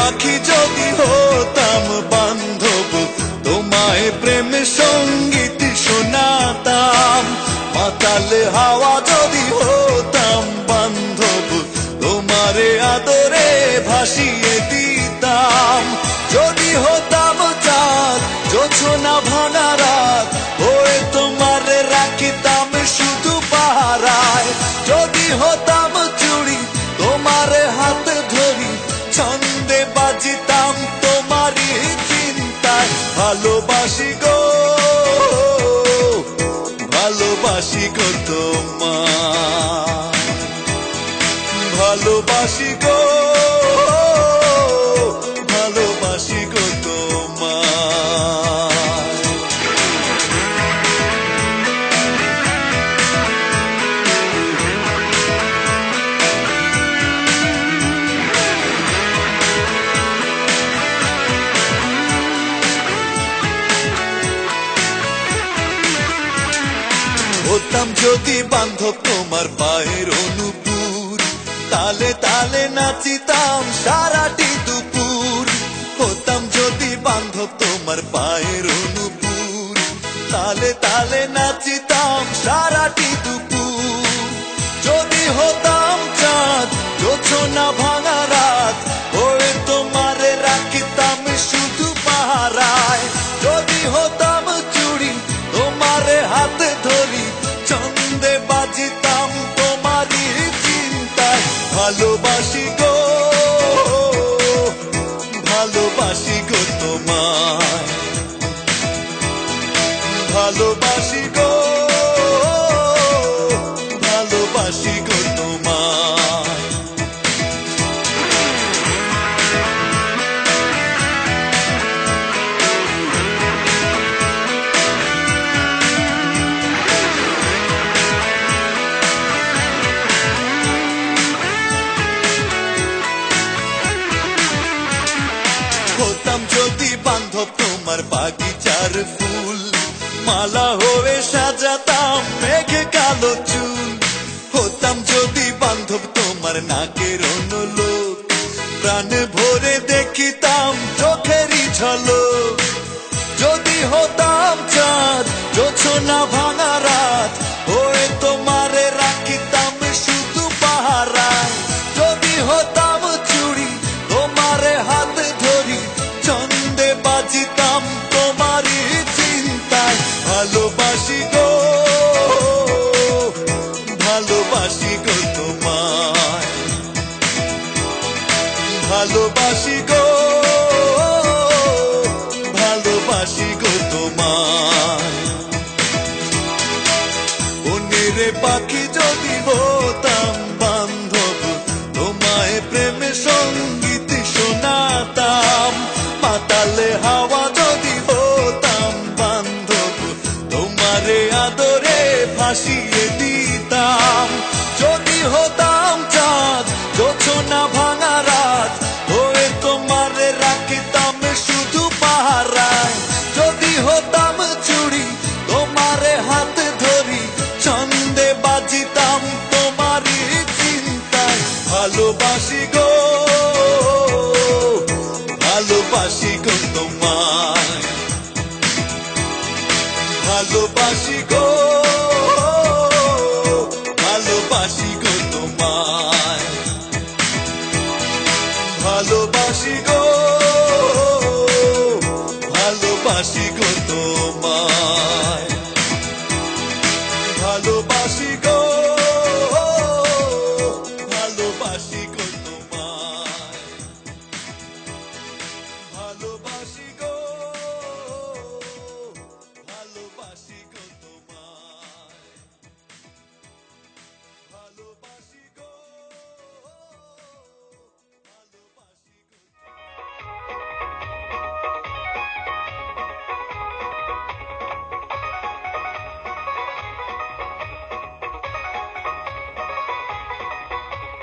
পাখি যদি হতাম বান্ধব, তোমায় প্রেম সঙ্গীত শোনাতাম। মাতাল হাওয়া যদি হতাম বান্ধব, তোমারে আদরে ভাসিয়ে দিতাম। যদি হতাম চাঁদ জোছনা ভাঙা রাত, ওই তোমারে রাখিতাম শুধু পাহারায়। যদি হতাম চুড়ি তোমারে হাত ধরি, ছন্দে বাজিতাম তোমারই চিন্তায়। ভালোবাসি গো, ভালোবাসি গো তোমায়, ভালোবাসি গো, ভালোবাসি গো তোমায়। হতাম যদি বান্ধব তোমার পায়ের অনুপুর, তালে তালে নাচিতাম সারাটি দুপুর। হতাম যদি বান্ধব তোমার পায়ের অনুপুর, তালে তালে নাচিতাম সারাটি দুপুর। যদি হতাম চাঁদ জোছনা ভাঙা রাত, ওই তোমারে রাখিতাম শুধু পাহারায়। যদি হতাম চুড়ি তোমারে হাত ধরি, ছন্দে বাজিতাম তোমারই চিন্তায়। ভালোবাসি গো, ভালোবাসি গো তোমায়, ভালোবাসি গো, ভালোবাসি গো তোমায়। হতাম যদি বান্ধব তোমার বাগিচার ফুল, মালা হয়ে সাজাতাম মেঘে কালো চুল। হতাম যদি বান্ধব তোমার নাকের অনলোক, প্রাণ ভরে দেখিতাম চোখেরই ঝলক। যদি হতাম চাঁদ জোছনা ভাঙা রাত, ওই তোমারে রাখিতাম শুধু পাহারায়। যদি হতাম চুড়ি তোমারে হাত ধরি, ছন্দে বাজিতাম তোমারই চিন্তায়। ভালোবাসি গো, ভালোবাসি গো তোমায়, ভালোবাসি গো, ভালোবাসি গো তোমায়। বনের পাখি যদি হতাম বান্ধব, তোমায় প্রেম সঙ্গীত শোনাতাম। মাতালে হাওয়া যদি হতাম বান্ধব, তোমারে আদরে ভাসিয়ে দিতাম। যদি হতাম চাঁদ জোছনা ভাঙা রাত, ওই তোমারে রাখিতাম শুধু পাহারায়। যদি হতাম চুড়ি তোমারে হাত ধরি, ছন্দে বাজিতাম তোমারই চিন্তায়। ভালোবাসি গো, ভালোবাসি গো তোমায়, ভালোবাসি গো।